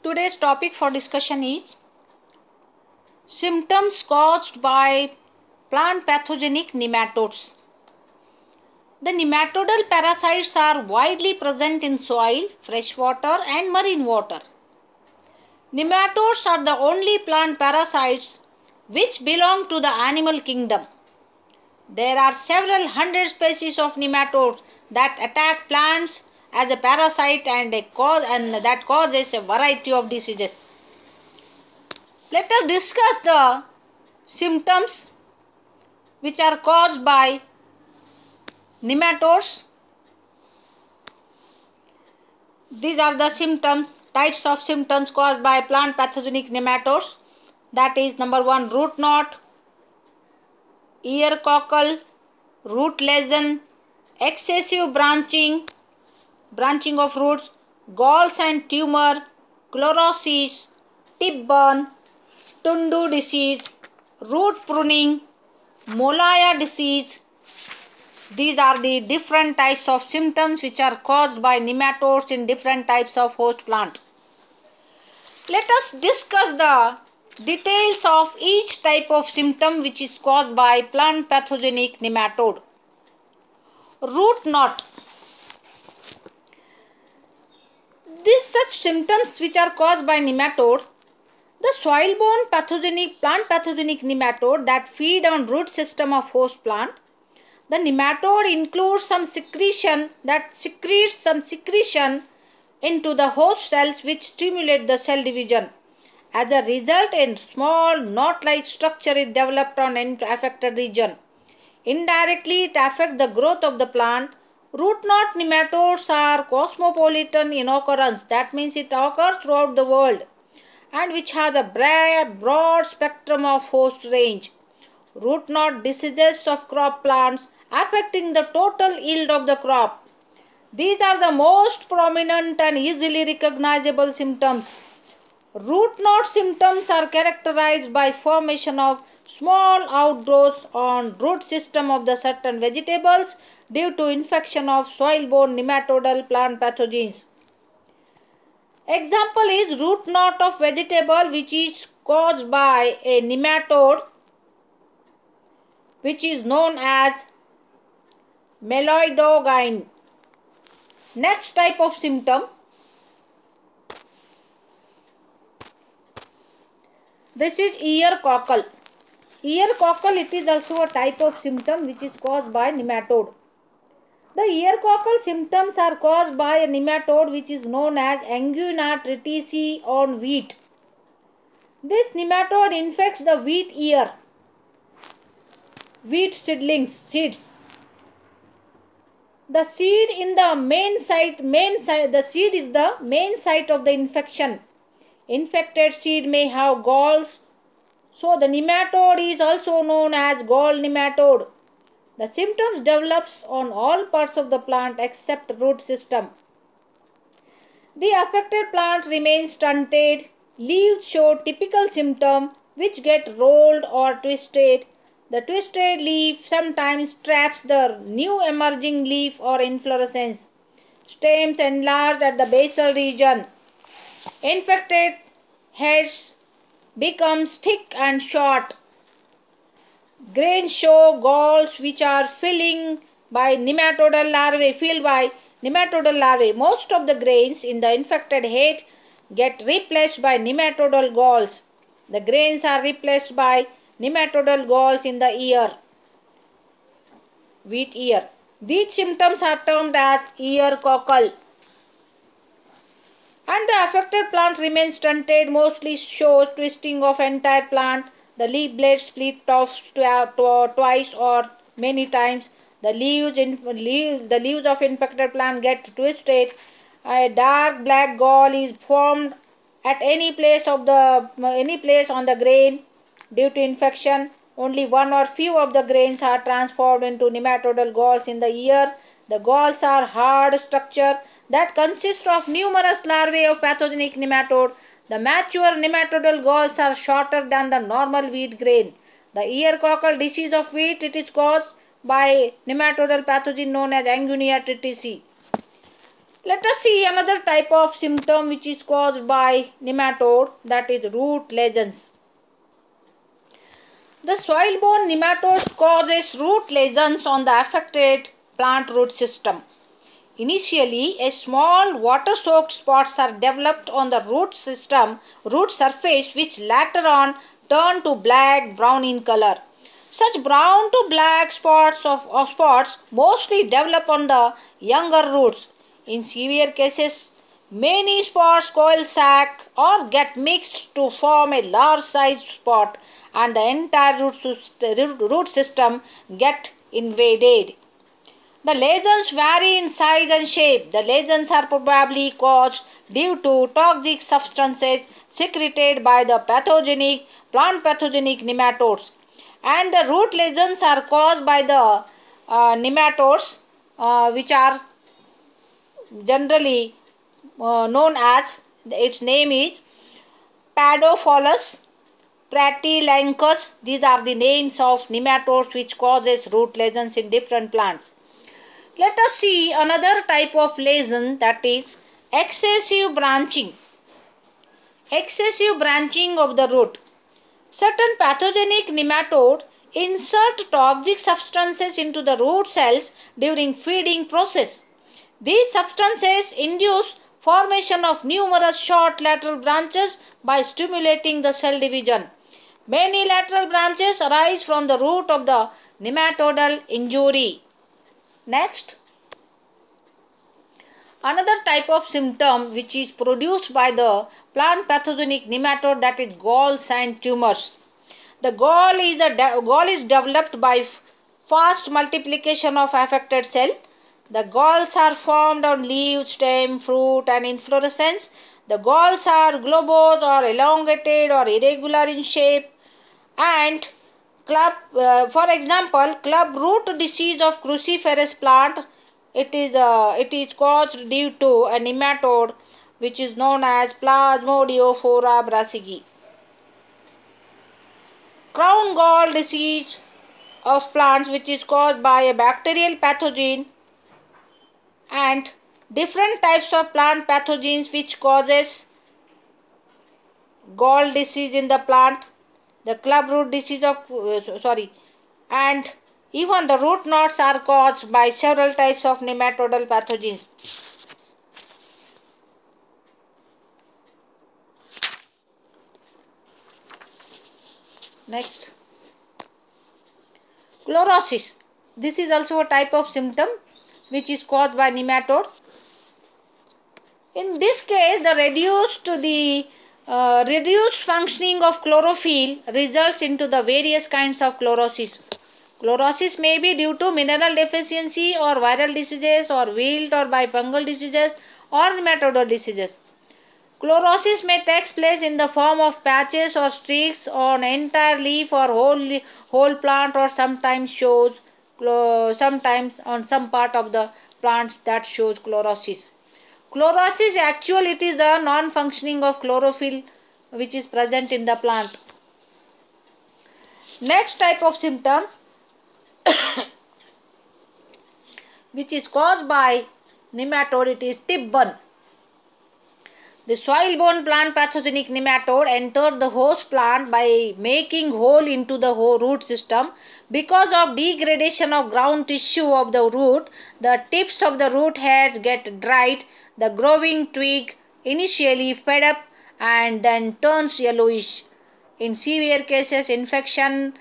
Today's topic for discussion is symptoms caused by plant pathogenic nematodes. The nematodal parasites are widely present in soil, fresh water and marine water. Nematodes are the only plant parasites which belong to the animal kingdom. There are several hundred species of nematodes that attack plants as a parasite and that causes a variety of diseases. Let us discuss the symptoms which are caused by nematodes. These are the types of symptoms caused by plant pathogenic nematodes. That is, number 1, root knot, ear cockle, root lesion, excessive branching of roots, galls and tumor, chlorosis, tip burn, Tundu disease, root pruning, Molaya disease. These are the different types of symptoms which are caused by nematodes in different types of host plant. Let us discuss the details of each type of symptom which is caused by plant pathogenic nematode. Root knot. These such symptoms which are caused by nematode. The soil-borne plant pathogenic nematode that feed on root system of host plant. The nematode includes some secretion that secretes some secretion into the host cells which stimulate the cell division. As a result, a small knot-like structure is developed on an affected region. Indirectly, it affects the growth of the plant. Root knot nematodes are cosmopolitan in occurrence. That means it occurs throughout the world and which has a broad spectrum of host range. Root knot diseases of crop plants affecting the total yield of the crop. These are the most prominent and easily recognizable symptoms. Root knot symptoms are characterized by formation of small outgrowths on root system of the certain vegetables due to infection of soil-borne nematodal plant pathogens. Example is root knot of vegetable which is caused by a nematode which is known as Meloidogyne. Next type of symptom. This is ear cockle. Ear cockle, it is also a type of symptom which is caused by nematode. The ear cockle symptoms are caused by a nematode which is known as Anguina triticea on wheat. This nematode infects the wheat seeds. The seed in the the seed is the main site of the infection. Infected seed may have galls, so the nematode is also known as gall nematode. The symptoms develops on all parts of the plant except root system. The affected plant remains stunted. Leaves show typical symptom which get rolled or twisted. The twisted leaf sometimes traps the new emerging leaf or inflorescence. Stems enlarge at the basal region. Infected heads becomes thick and short. Grains show galls which are filled by nematodal larvae. Most of the grains in the infected head get replaced by nematodal galls. The grains are replaced by nematodal galls in the wheat ear. These symptoms are termed as ear cockle. And the affected plant remains stunted, mostly shows twisting of entire plant. The leaf blades split off twice or many times. The leaves of infected plant get twisted. A dark black gall is formed at any place on the grain due to infection. Only one or few of the grains are transformed into nematodal galls in the ear. The galls are hard structure that consists of numerous larvae of pathogenic nematode. The mature nematodal galls are shorter than the normal wheat grain. The ear cockle disease of wheat, it is caused by nematodal pathogen known as Anguina triticea. Let us see another type of symptom which is caused by nematode, that is root lesions. The soil-borne nematode causes root lesions on the affected plant root system. Initially, a small water-soaked spots are developed on the root surface, which later on turn to black-brown in color. Such brown to black spots mostly develop on the younger roots. In severe cases, many spots coalesce or get mixed to form a large-sized spot, and the entire root system get invaded. The lesions vary in size and shape. The lesions are probably caused due to toxic substances secreted by the plant pathogenic nematodes. And the root lesions are caused by the nematodes, which are generally known as, its name is Padophyllus, Pratylancus. These are the names of nematodes which causes root lesions in different plants. Let us see another type of lesion, that is excessive branching. Excessive branching of the root. Certain pathogenic nematodes insert toxic substances into the root cells during feeding process. These substances induce formation of numerous short lateral branches by stimulating the cell division. Many lateral branches arise from the root of the nematodal injury. Next, another type of symptom which is produced by the plant pathogenic nematode, that is galls and tumors. The gall is developed by fast multiplication of affected cell. The galls are formed on leaf, stem, fruit and inflorescence. The galls are globose or elongated or irregular in shape, and for example, club root disease of cruciferous plant, it is caused due to a nematode which is known as Plasmodiophora brassicae. Crown gall disease of plants, which is caused by a bacterial pathogen, and different types of plant pathogens which causes gall disease in the plant. The club root disease of and even the root knots are caused by several types of nematodal pathogens. Next, chlorosis. This is also a type of symptom which is caused by nematode. In this case, the reduced functioning of chlorophyll results into the various kinds of chlorosis. Chlorosis may be due to mineral deficiency or viral diseases or wilt or by fungal diseases or nematodal diseases. Chlorosis may take place in the form of patches or streaks on entire leaf or whole plant, or sometimes on some part of the plant that shows chlorosis. Chlorosis actually it is the non-functioning of chlorophyll which is present in the plant. Next type of symptom which is caused by nematode, it is tip burn. The soil-borne plant pathogenic nematode enter the host plant by making hole into the root system. Because of degradation of ground tissue of the root, the tips of the root hairs get dried. The growing twig initially fed up and then turns yellowish. In severe cases, severe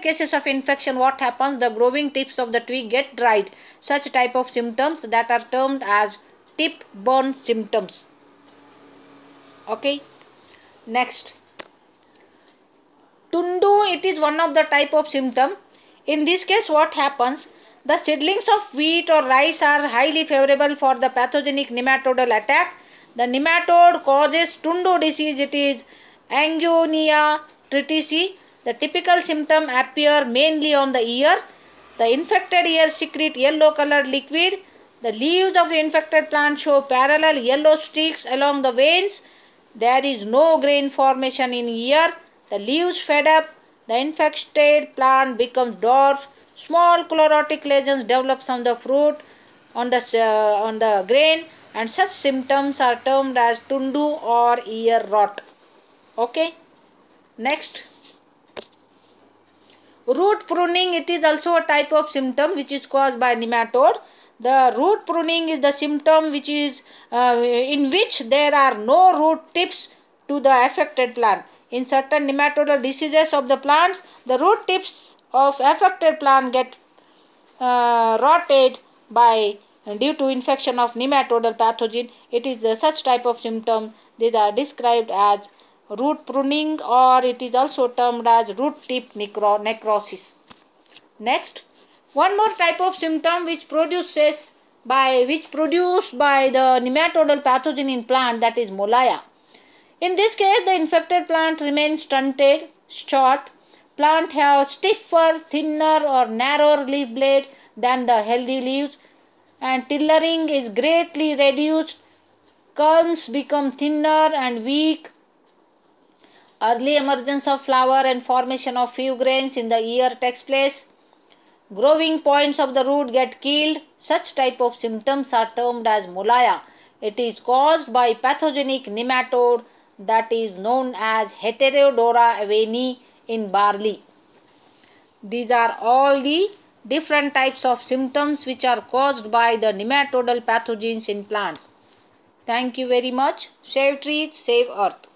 cases of infection, what happens? The growing tips of the twig get dried. Such type of symptoms that are termed as tip burn symptoms. Okay. Next, tundu, it is one of the type of symptom. In this case, what happens? The seedlings of wheat or rice are highly favorable for the pathogenic nematodal attack. The nematode causes tundu disease. It is Angunia tritici. The typical symptom appear mainly on the ear. The infected ear secrete yellow colored liquid. The leaves of the infected plant show parallel yellow streaks along the veins. There is no grain formation in ear. The leaves fed up. The infected plant becomes dwarf. Small chlorotic lesions develop on the fruit on the grain, and such symptoms are termed as tundu or ear rot. Okay. Next, root pruning. It is also a type of symptom which is caused by nematode. The root pruning is the symptom which is in which there are no root tips to the affected plant. In certain nematodal diseases of the plants, the root tips of affected plant get rotted by due to infection of nematodal pathogen. It is such type of symptom. These are described as root pruning, or it is also termed as root tip necrosis. Next, one more type of symptom which produced by the nematodal pathogen in plant, that is molaya. In this case, the infected plant remains stunted, short. Plant have stiffer, thinner or narrower leaf blade than the healthy leaves, and tillering is greatly reduced. Culms become thinner and weak. Early emergence of flower and formation of few grains in the ear takes place. Growing points of the root get killed. Such type of symptoms are termed as molaya. It is caused by pathogenic nematode that is known as Heterodora aveni in barley. These are all the different types of symptoms which are caused by the nematodal pathogens in plants. Thank you very much. Save trees, save earth.